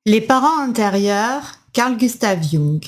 Les parents intérieurs, Carl Gustav Jung.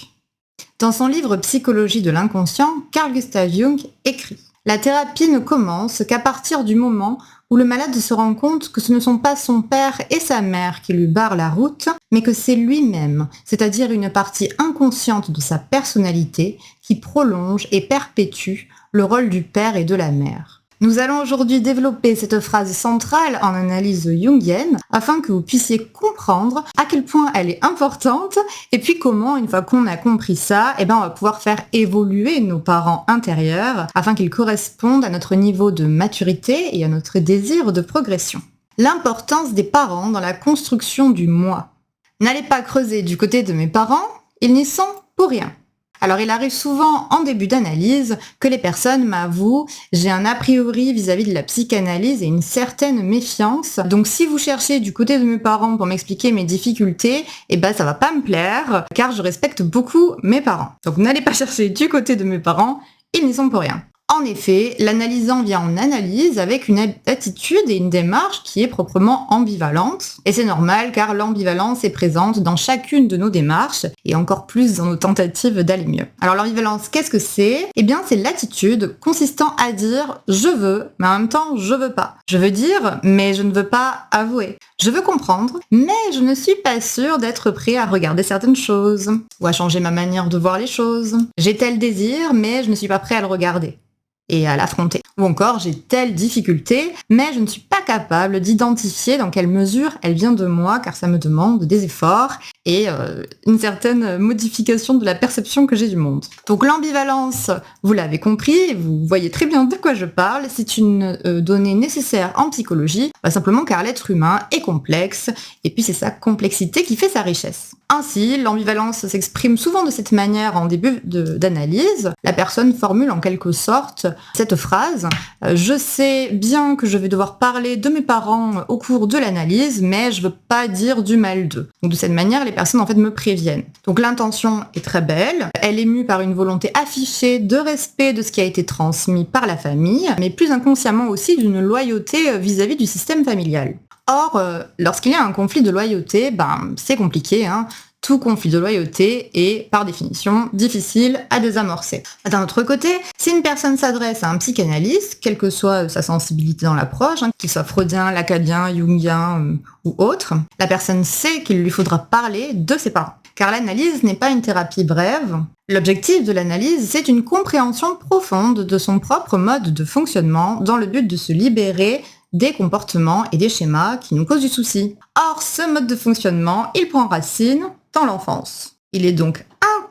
Dans son livre Psychologie de l'inconscient, Carl Gustav Jung écrit : La thérapie ne commence qu'à partir du moment où le malade se rend compte que ce ne sont pas son père et sa mère qui lui barrent la route, mais que c'est lui-même, c'est-à-dire une partie inconsciente de sa personnalité qui prolonge et perpétue le rôle du père et de la mère. Nous allons aujourd'hui développer cette phrase centrale en analyse jungienne afin que vous puissiez comprendre à quel point elle est importante et puis comment, une fois qu'on a compris ça, on va pouvoir faire évoluer nos parents intérieurs afin qu'ils correspondent à notre niveau de maturité et à notre désir de progression. L'importance des parents dans la construction du moi. N'allez pas creuser du côté de mes parents, ils n'y sont pour rien. Alors il arrive souvent en début d'analyse que les personnes m'avouent « j'ai un a priori vis-à-vis de la psychanalyse et une certaine méfiance, donc si vous cherchez du côté de mes parents pour m'expliquer mes difficultés, ça va pas me plaire car je respecte beaucoup mes parents. Donc n'allez pas chercher du côté de mes parents, ils n'y sont pour rien ». En effet, l'analysant vient en analyse avec une attitude et une démarche qui est proprement ambivalente. Et c'est normal car l'ambivalence est présente dans chacune de nos démarches et encore plus dans nos tentatives d'aller mieux. Alors l'ambivalence, qu'est-ce que c'est ? C'est l'attitude consistant à dire « je veux, mais en même temps je veux pas ». Je veux dire, mais je ne veux pas avouer. Je veux comprendre, mais je ne suis pas sûre d'être prêt à regarder certaines choses ou à changer ma manière de voir les choses. J'ai tel désir, mais je ne suis pas prêt à le regarder et à l'affronter. Ou encore, j'ai telle difficulté, mais je ne suis pas capable d'identifier dans quelle mesure elle vient de moi, car ça me demande des efforts et une certaine modification de la perception que j'ai du monde. Donc l'ambivalence, vous l'avez compris, vous voyez très bien de quoi je parle, c'est une donnée nécessaire en psychologie, simplement car l'être humain est complexe, et puis c'est sa complexité qui fait sa richesse. Ainsi, l'ambivalence s'exprime souvent de cette manière en début d'analyse. La personne formule en quelque sorte cette phrase « Je sais bien que je vais devoir parler de mes parents au cours de l'analyse, mais je veux pas dire du mal d'eux. » Donc de cette manière, les personnes me préviennent. Donc l'intention est très belle, elle est mue par une volonté affichée de respect de ce qui a été transmis par la famille, mais plus inconsciemment aussi d'une loyauté vis-à-vis du système familial. Or, lorsqu'il y a un conflit de loyauté, c'est compliqué, Tout conflit de loyauté est, par définition, difficile à désamorcer. D'un autre côté, si une personne s'adresse à un psychanalyste, quelle que soit sa sensibilité dans l'approche, qu'il soit freudien, lacadien, jungien ou autre, la personne sait qu'il lui faudra parler de ses parents. Car l'analyse n'est pas une thérapie brève. L'objectif de l'analyse, c'est une compréhension profonde de son propre mode de fonctionnement dans le but de se libérer des comportements et des schémas qui nous causent du souci. Or, ce mode de fonctionnement, il prend racine dans l'enfance. Il est donc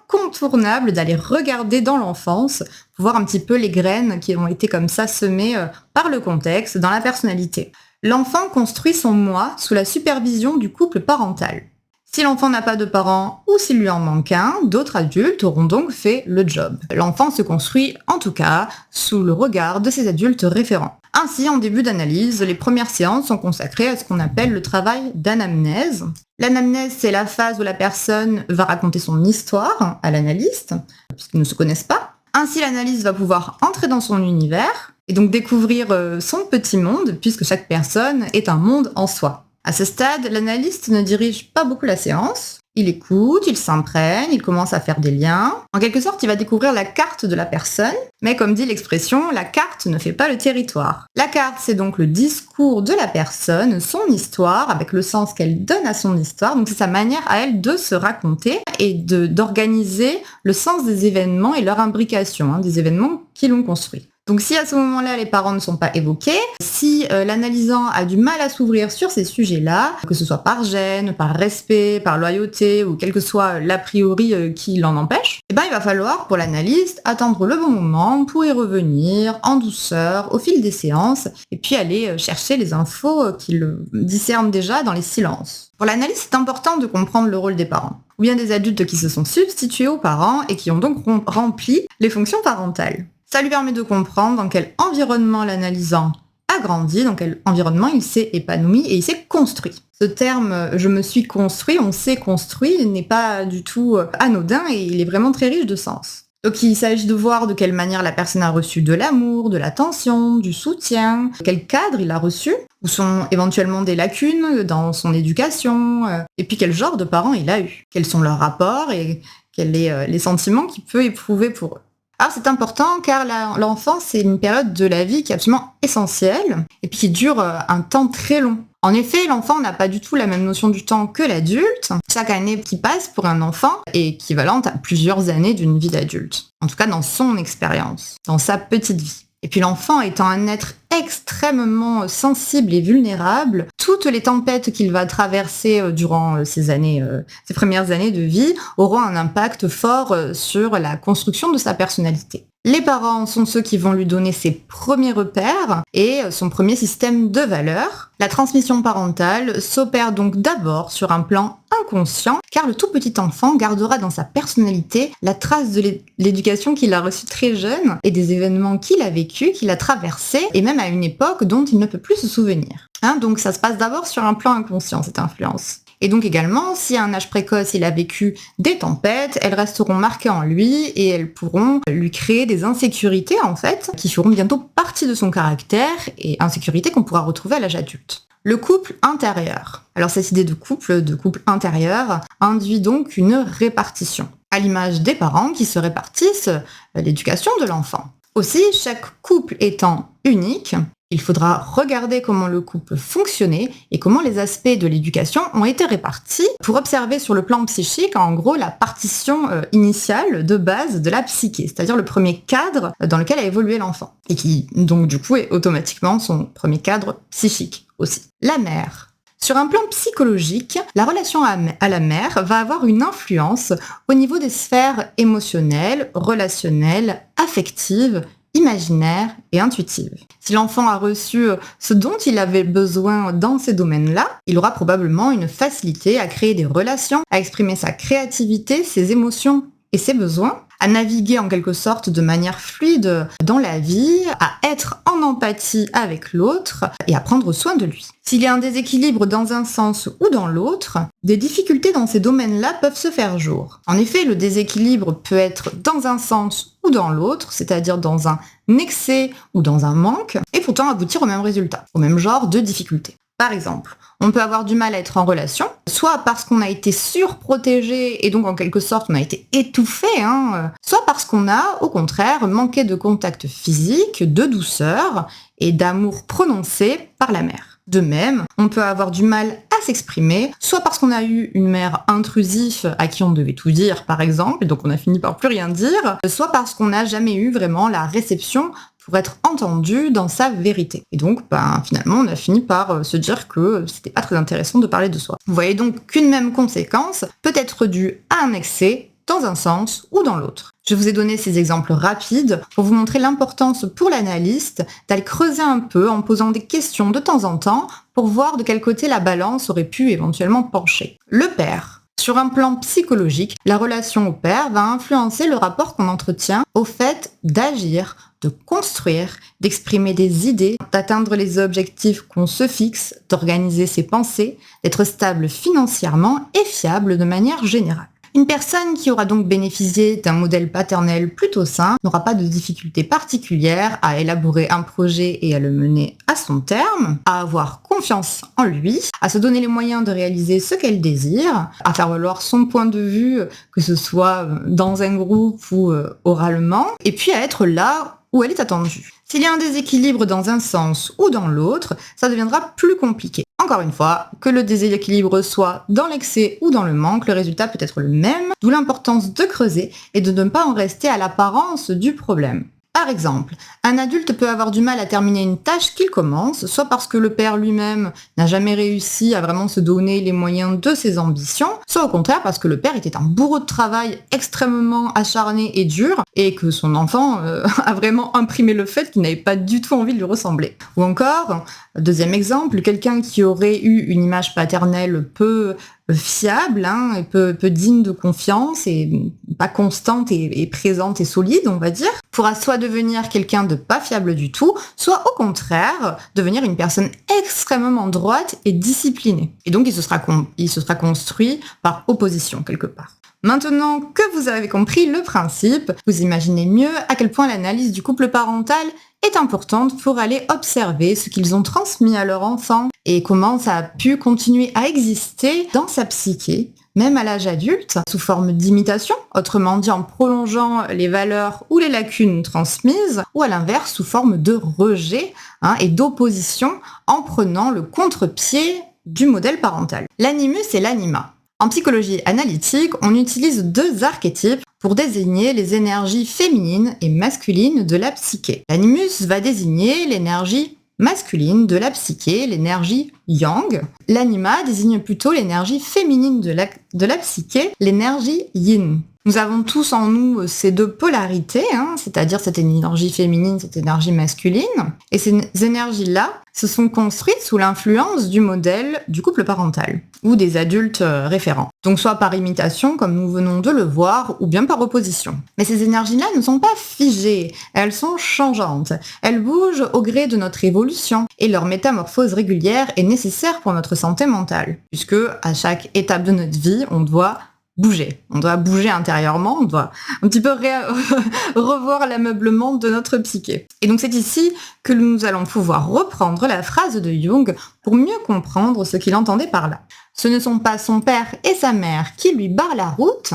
incontournable d'aller regarder dans l'enfance pour voir un petit peu les graines qui ont été comme ça semées par le contexte dans la personnalité. L'enfant construit son moi sous la supervision du couple parental. Si l'enfant n'a pas de parents ou s'il lui en manque un, d'autres adultes auront donc fait le job. L'enfant se construit en tout cas sous le regard de ses adultes référents. Ainsi, en début d'analyse, les premières séances sont consacrées à ce qu'on appelle le travail d'anamnèse. L'anamnèse, c'est la phase où la personne va raconter son histoire à l'analyste, puisqu'ils ne se connaissent pas. Ainsi, l'analyste va pouvoir entrer dans son univers et donc découvrir son petit monde, puisque chaque personne est un monde en soi. À ce stade, l'analyste ne dirige pas beaucoup la séance. Il écoute, il s'imprègne, il commence à faire des liens. En quelque sorte, il va découvrir la carte de la personne, mais comme dit l'expression, la carte ne fait pas le territoire. La carte, c'est donc le discours de la personne, son histoire, avec le sens qu'elle donne à son histoire. Donc c'est sa manière à elle de se raconter et d'organiser le sens des événements et leur imbrication, des événements qui l'ont construit. Donc si à ce moment-là, les parents ne sont pas évoqués, si l'analysant a du mal à s'ouvrir sur ces sujets-là, que ce soit par gêne, par respect, par loyauté ou quel que soit l'a priori qui l'en empêche, il va falloir pour l'analyste attendre le bon moment pour y revenir en douceur au fil des séances et puis aller chercher les infos qu'il discerne déjà dans les silences. Pour l'analyse, c'est important de comprendre le rôle des parents, ou bien des adultes qui se sont substitués aux parents et qui ont donc rempli les fonctions parentales. Ça lui permet de comprendre dans quel environnement l'analysant a grandi, dans quel environnement il s'est épanoui et il s'est construit. Ce terme « je me suis construit », on s'est construit, n'est pas du tout anodin et il est vraiment très riche de sens. Donc il s'agit de voir de quelle manière la personne a reçu de l'amour, de l'attention, du soutien, quel cadre il a reçu, où sont éventuellement des lacunes dans son éducation, et puis quel genre de parents il a eu, quels sont leurs rapports et quels sont les sentiments qu'il peut éprouver pour eux. Alors c'est important car l'enfance, c'est une période de la vie qui est absolument essentielle et puis qui dure un temps très long. En effet, l'enfant n'a pas du tout la même notion du temps que l'adulte. Chaque année qui passe pour un enfant est équivalente à plusieurs années d'une vie d'adulte. En tout cas dans son expérience, dans sa petite vie. Et puis l'enfant étant un être extrêmement sensible et vulnérable, toutes les tempêtes qu'il va traverser durant ses premières années de vie auront un impact fort sur la construction de sa personnalité. Les parents sont ceux qui vont lui donner ses premiers repères et son premier système de valeurs. La transmission parentale s'opère donc d'abord sur un plan inconscient, car le tout petit enfant gardera dans sa personnalité la trace de l'éducation qu'il a reçue très jeune et des événements qu'il a vécus, qu'il a traversés, et même à une époque dont il ne peut plus se souvenir. Donc ça se passe d'abord sur un plan inconscient, cette influence. Et donc également, si à un âge précoce il a vécu des tempêtes, elles resteront marquées en lui et elles pourront lui créer des insécurités en fait, qui feront bientôt partie de son caractère et insécurités qu'on pourra retrouver à l'âge adulte. Le couple intérieur. Alors cette idée de couple intérieur, induit donc une répartition, à l'image des parents qui se répartissent l'éducation de l'enfant. Aussi, chaque couple étant unique, il faudra regarder comment le couple fonctionnait et comment les aspects de l'éducation ont été répartis pour observer sur le plan psychique, en gros, la partition initiale de base de la psyché, c'est-à-dire le premier cadre dans lequel a évolué l'enfant, et qui, donc, du coup, est automatiquement son premier cadre psychique aussi. La mère. Sur un plan psychologique, la relation à la mère va avoir une influence au niveau des sphères émotionnelles, relationnelles, affectives, imaginaire et intuitive. Si l'enfant a reçu ce dont il avait besoin dans ces domaines-là, il aura probablement une facilité à créer des relations, à exprimer sa créativité, ses émotions et ses besoins, à naviguer en quelque sorte de manière fluide dans la vie, à être en empathie avec l'autre et à prendre soin de lui. S'il y a un déséquilibre dans un sens ou dans l'autre, des difficultés dans ces domaines-là peuvent se faire jour. En effet, le déséquilibre peut être dans un sens ou dans l'autre, c'est-à-dire dans un excès ou dans un manque, et pourtant aboutir au même résultat, au même genre de difficultés. Par exemple, on peut avoir du mal à être en relation, soit parce qu'on a été surprotégé et donc en quelque sorte on a été étouffé, soit parce qu'on a au contraire manqué de contact physique, de douceur et d'amour prononcé par la mère. De même, on peut avoir du mal à s'exprimer, soit parce qu'on a eu une mère intrusive à qui on devait tout dire par exemple, et donc on a fini par plus rien dire, soit parce qu'on n'a jamais eu vraiment la réception pour être entendu dans sa vérité. Et donc, finalement, on a fini par se dire que c'était pas très intéressant de parler de soi. Vous voyez donc qu'une même conséquence peut être due à un excès dans un sens ou dans l'autre. Je vous ai donné ces exemples rapides pour vous montrer l'importance pour l'analyste d'aller creuser un peu en posant des questions de temps en temps pour voir de quel côté la balance aurait pu éventuellement pencher. Le père. Sur un plan psychologique, la relation au père va influencer le rapport qu'on entretient au fait d'agir, de construire, d'exprimer des idées, d'atteindre les objectifs qu'on se fixe, d'organiser ses pensées, d'être stable financièrement et fiable de manière générale. Une personne qui aura donc bénéficié d'un modèle paternel plutôt sain n'aura pas de difficultés particulières à élaborer un projet et à le mener à son terme, à avoir confiance en lui, à se donner les moyens de réaliser ce qu'elle désire, à faire valoir son point de vue, que ce soit dans un groupe ou oralement, et puis à être là où elle est attendue. S'il y a un déséquilibre dans un sens ou dans l'autre, ça deviendra plus compliqué. Encore une fois, que le déséquilibre soit dans l'excès ou dans le manque, le résultat peut être le même, d'où l'importance de creuser et de ne pas en rester à l'apparence du problème. Par exemple, un adulte peut avoir du mal à terminer une tâche qu'il commence, soit parce que le père lui-même n'a jamais réussi à vraiment se donner les moyens de ses ambitions, soit au contraire parce que le père était un bourreau de travail extrêmement acharné et dur, et que son enfant a vraiment imprimé le fait qu'il n'avait pas du tout envie de lui ressembler. Ou encore, deuxième exemple, quelqu'un qui aurait eu une image paternelle peu fiable, et peu digne de confiance et pas constante et présente et solide, on va dire, pourra soit devenir quelqu'un de pas fiable du tout, soit au contraire devenir une personne extrêmement droite et disciplinée. Et donc il se sera construit par opposition quelque part. Maintenant que vous avez compris le principe, vous imaginez mieux à quel point l'analyse du couple parental est importante pour aller observer ce qu'ils ont transmis à leur enfant et comment ça a pu continuer à exister dans sa psyché, même à l'âge adulte, sous forme d'imitation, autrement dit en prolongeant les valeurs ou les lacunes transmises, ou à l'inverse sous forme de rejet et d'opposition en prenant le contre-pied du modèle parental. L'animus et l'anima. En psychologie analytique, on utilise deux archétypes pour désigner les énergies féminines et masculines de la psyché. L'animus va désigner l'énergie masculine de la psyché, l'énergie yang. L'anima désigne plutôt l'énergie féminine de la psyché, l'énergie yin. Nous avons tous en nous ces deux polarités, c'est-à-dire cette énergie féminine, cette énergie masculine. Et ces énergies-là se sont construites sous l'influence du modèle du couple parental ou des adultes référents. Donc soit par imitation, comme nous venons de le voir, ou bien par opposition. Mais ces énergies-là ne sont pas figées, elles sont changeantes. Elles bougent au gré de notre évolution et leur métamorphose régulière est nécessaire pour notre santé mentale, puisque à chaque étape de notre vie, on doit bouger. On doit bouger intérieurement, on doit un petit peu revoir l'ameublement de notre psyché. Et donc c'est ici que nous allons pouvoir reprendre la phrase de Jung pour mieux comprendre ce qu'il entendait par là. Ce ne sont pas son père et sa mère qui lui barrent la route,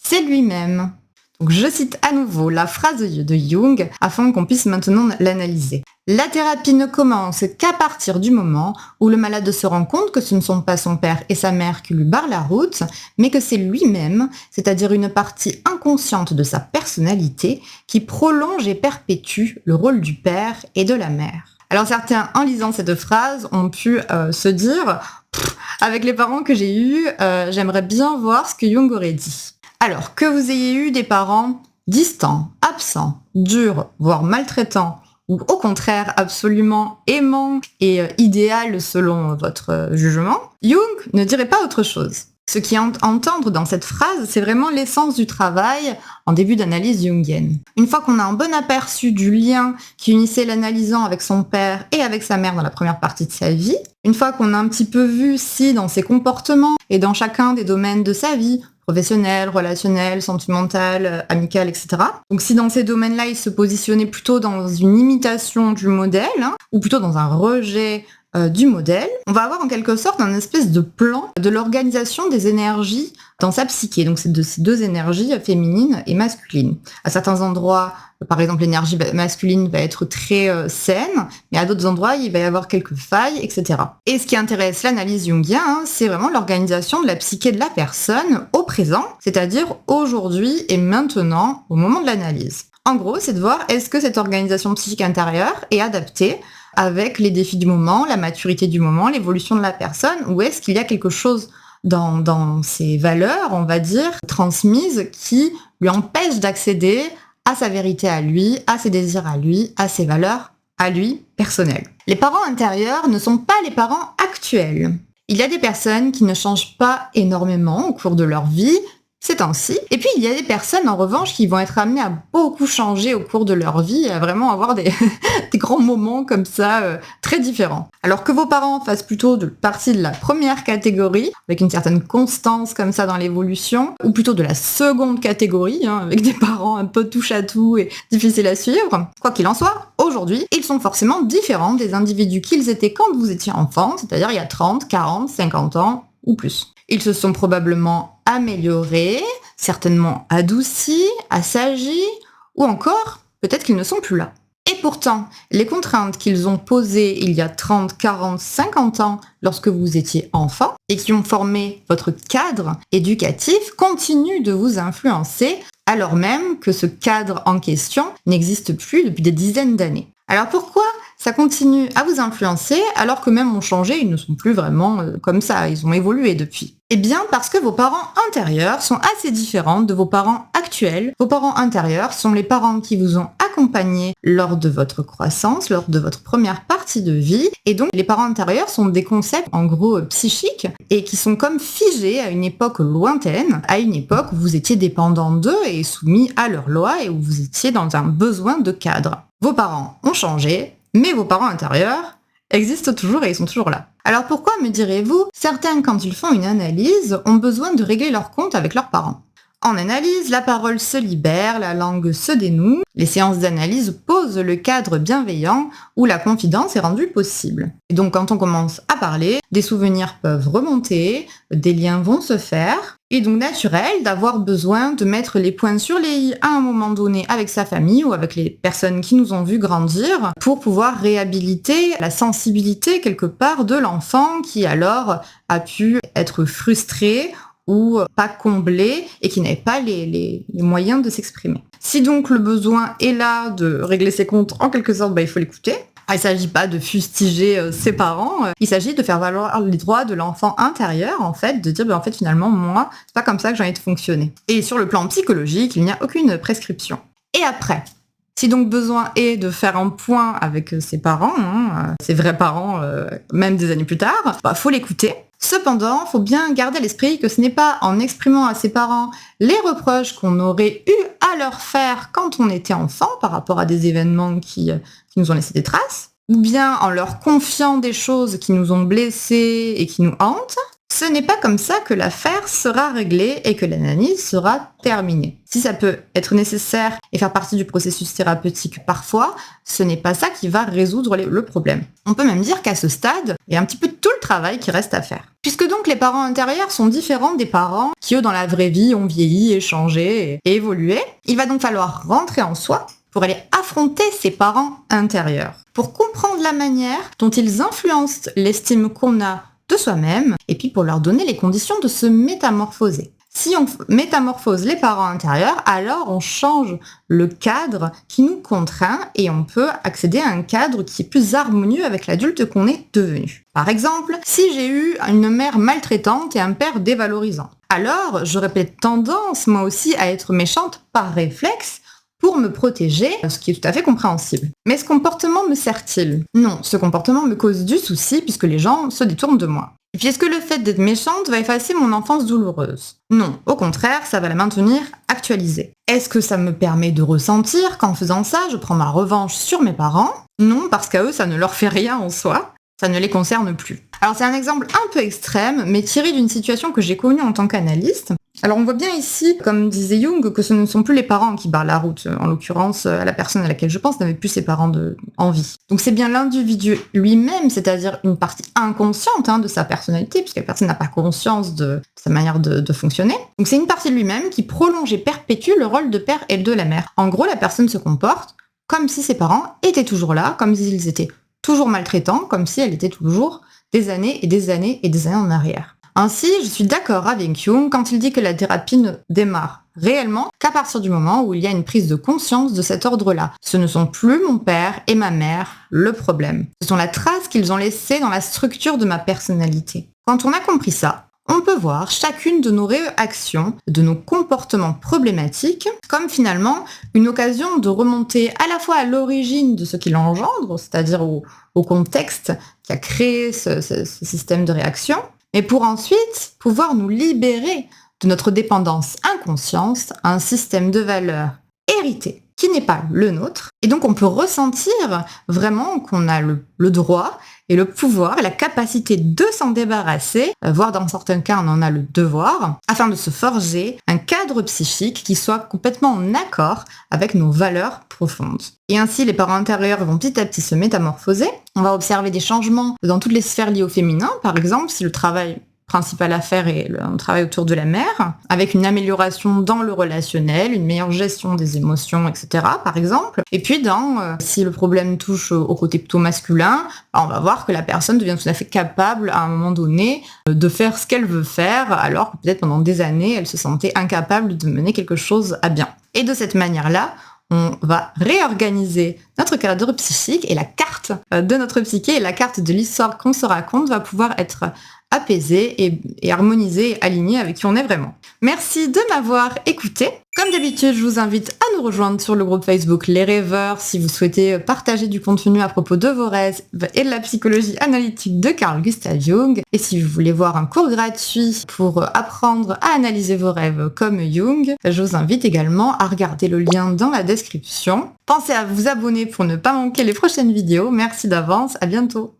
c'est lui-même. Donc je cite à nouveau la phrase de Jung afin qu'on puisse maintenant l'analyser. La thérapie ne commence qu'à partir du moment où le malade se rend compte que ce ne sont pas son père et sa mère qui lui barrent la route, mais que c'est lui-même, c'est-à-dire une partie inconsciente de sa personnalité, qui prolonge et perpétue le rôle du père et de la mère. Alors certains, en lisant cette phrase, ont pu se dire « Avec les parents que j'ai eus, j'aimerais bien voir ce que Jung aurait dit ». Alors, que vous ayez eu des parents distants, absents, durs, voire maltraitants, ou au contraire absolument aimant et idéal selon votre jugement, Jung ne dirait pas autre chose. Ce qui est à entendre dans cette phrase, c'est vraiment l'essence du travail en début d'analyse jungienne. Une fois qu'on a un bon aperçu du lien qui unissait l'analysant avec son père et avec sa mère dans la première partie de sa vie, une fois qu'on a un petit peu vu si dans ses comportements et dans chacun des domaines de sa vie, professionnel, relationnel, sentimental, amical, etc. Donc si dans ces domaines-là, il se positionnait plutôt dans une imitation du modèle, ou plutôt dans un rejet du modèle, on va avoir en quelque sorte un espèce de plan de l'organisation des énergies dans sa psyché. Donc c'est de ces deux énergies féminines et masculines. À certains endroits, par exemple, l'énergie masculine va être très saine, mais à d'autres endroits, il va y avoir quelques failles, etc. Et ce qui intéresse l'analyse jungienne, c'est vraiment l'organisation de la psyché de la personne au présent, c'est-à-dire aujourd'hui et maintenant, au moment de l'analyse. En gros, c'est de voir est-ce que cette organisation psychique intérieure est adaptée avec les défis du moment, la maturité du moment, l'évolution de la personne, ou est-ce qu'il y a quelque chose dans ses valeurs, on va dire, transmises qui lui empêche d'accéder à sa vérité à lui, à ses désirs à lui, à ses valeurs à lui, personnelles. Les parents intérieurs ne sont pas les parents actuels. Il y a des personnes qui ne changent pas énormément au cours de leur vie, ces temps-ci. Et puis, il y a des personnes, en revanche, qui vont être amenées à beaucoup changer au cours de leur vie, à vraiment avoir des grands moments comme ça, très différents. Alors que vos parents fassent plutôt partie de la première catégorie, avec une certaine constance comme ça dans l'évolution, ou plutôt de la seconde catégorie, avec des parents un peu touche à tout et difficiles à suivre. Quoi qu'il en soit, aujourd'hui, ils sont forcément différents des individus qu'ils étaient quand vous étiez enfant, c'est-à-dire il y a 30, 40, 50 ans ou plus. Ils se sont probablement améliorés, certainement adoucis, assagis, ou encore, peut-être qu'ils ne sont plus là. Et pourtant, les contraintes qu'ils ont posées il y a 30, 40, 50 ans lorsque vous étiez enfant, et qui ont formé votre cadre éducatif, continuent de vous influencer, alors même que ce cadre en question n'existe plus depuis des dizaines d'années. Alors pourquoi ça continue à vous influencer alors que même ont changé, ils ne sont plus vraiment comme ça, ils ont évolué depuis? Eh bien parce que vos parents antérieurs sont assez différents de vos parents actuels. Vos parents antérieurs sont les parents qui vous ont accompagné lors de votre croissance, lors de votre première partie de vie. Et donc les parents antérieurs sont des concepts en gros psychiques et qui sont comme figés à une époque lointaine, à une époque où vous étiez dépendant d'eux et soumis à leurs lois et où vous étiez dans un besoin de cadre. Vos parents ont changé, mais vos parents intérieurs existent toujours et ils sont toujours là. Alors pourquoi, me direz-vous, certains, quand ils font une analyse, ont besoin de régler leur compte avec leurs parents? En analyse, la parole se libère, la langue se dénoue. Les séances d'analyse posent le cadre bienveillant où la confidence est rendue possible. Et donc quand on commence à parler, des souvenirs peuvent remonter, des liens vont se faire. Et donc naturel d'avoir besoin de mettre les points sur les i à un moment donné avec sa famille ou avec les personnes qui nous ont vu grandir pour pouvoir réhabiliter la sensibilité quelque part de l'enfant qui alors a pu être frustré ou pas comblé et qui n'avait pas les moyens de s'exprimer. Si donc le besoin est là de régler ses comptes en quelque sorte, il faut l'écouter. Il ne s'agit pas de fustiger ses parents, il s'agit de faire valoir les droits de l'enfant intérieur, en fait, de dire en fait finalement moi, c'est pas comme ça que j'ai envie de fonctionner. Et sur le plan psychologique, il n'y a aucune prescription. Et après, si donc besoin est de faire un point avec ses parents, ses vrais parents, même des années plus tard, faut l'écouter. Cependant, faut bien garder à l'esprit que ce n'est pas en exprimant à ses parents les reproches qu'on aurait eu à leur faire quand on était enfant par rapport à des événements qui nous ont laissé des traces, ou bien en leur confiant des choses qui nous ont blessés et qui nous hantent. Ce n'est pas comme ça que l'affaire sera réglée et que l'analyse sera terminée. Si ça peut être nécessaire et faire partie du processus thérapeutique parfois, ce n'est pas ça qui va résoudre le problème. On peut même dire qu'à ce stade, il y a un petit peu tout le travail qui reste à faire. Puisque donc les parents intérieurs sont différents des parents qui, eux, dans la vraie vie, ont vieilli, échangé et évolué, il va donc falloir rentrer en soi pour aller affronter ces parents intérieurs, pour comprendre la manière dont ils influencent l'estime qu'on a de soi-même, et puis pour leur donner les conditions de se métamorphoser. Si on métamorphose les parents intérieurs, alors on change le cadre qui nous contraint et on peut accéder à un cadre qui est plus harmonieux avec l'adulte qu'on est devenu. Par exemple, si j'ai eu une mère maltraitante et un père dévalorisant, alors j'aurais peut-être tendance moi aussi à être méchante par réflexe pour me protéger, ce qui est tout à fait compréhensible. Mais ce comportement me sert-il ? Non, ce comportement me cause du souci puisque les gens se détournent de moi. Et puis est-ce que le fait d'être méchante va effacer mon enfance douloureuse ? Non, au contraire, ça va la maintenir actualisée. Est-ce que ça me permet de ressentir qu'en faisant ça, je prends ma revanche sur mes parents ? Non, parce qu'à eux, ça ne leur fait rien en soi. Ça ne les concerne plus. Alors c'est un exemple un peu extrême, mais tiré d'une situation que j'ai connue en tant qu'analyste. Alors on voit bien ici, comme disait Jung, que ce ne sont plus les parents qui barrent la route. En l'occurrence, la personne à laquelle je pense n'avait plus ses parents en vie. Donc c'est bien l'individu lui-même, c'est-à-dire une partie inconsciente de sa personnalité, puisque la personne n'a pas conscience de sa manière de fonctionner. Donc c'est une partie de lui-même qui prolonge et perpétue le rôle de père et de la mère. En gros, la personne se comporte comme si ses parents étaient toujours là, comme s'ils étaient toujours maltraitants, comme si elle était toujours des années et des années et des années en arrière. Ainsi, je suis d'accord avec Jung quand il dit que la thérapie ne démarre réellement qu'à partir du moment où il y a une prise de conscience de cet ordre-là. Ce ne sont plus mon père et ma mère le problème. Ce sont la trace qu'ils ont laissée dans la structure de ma personnalité. Quand on a compris ça, on peut voir chacune de nos réactions, de nos comportements problématiques, comme finalement une occasion de remonter à la fois à l'origine de ce qui l'engendre, c'est-à-dire au contexte qui a créé ce système de réaction, mais pour ensuite pouvoir nous libérer de notre dépendance inconsciente à un système de valeurs hérité qui n'est pas le nôtre. Et donc on peut ressentir vraiment qu'on a le droit et le pouvoir et la capacité de s'en débarrasser, voire dans certains cas on en a le devoir, afin de se forger un cadre psychique qui soit complètement en accord avec nos valeurs profondes. Et ainsi les parents intérieurs vont petit à petit se métamorphoser. On va observer des changements dans toutes les sphères liées au féminin, par exemple si le travail principal à faire est un travail autour de la mère, avec une amélioration dans le relationnel, une meilleure gestion des émotions, etc. par exemple. Et puis si le problème touche au côté plutôt masculin, on va voir que la personne devient tout à fait capable à un moment donné de faire ce qu'elle veut faire, alors que peut-être pendant des années, elle se sentait incapable de mener quelque chose à bien. Et de cette manière-là, on va réorganiser notre cadre psychique et la carte de notre psyché et la carte de l'histoire qu'on se raconte va pouvoir être apaisée et harmonisée et alignée avec qui on est vraiment. Merci de m'avoir écouté. Comme d'habitude, je vous invite à nous rejoindre sur le groupe Facebook Les Rêveurs si vous souhaitez partager du contenu à propos de vos rêves et de la psychologie analytique de Carl Gustav Jung. Et si vous voulez voir un cours gratuit pour apprendre à analyser vos rêves comme Jung, je vous invite également à regarder le lien dans la description. Pensez à vous abonner pour ne pas manquer les prochaines vidéos. Merci d'avance, à bientôt.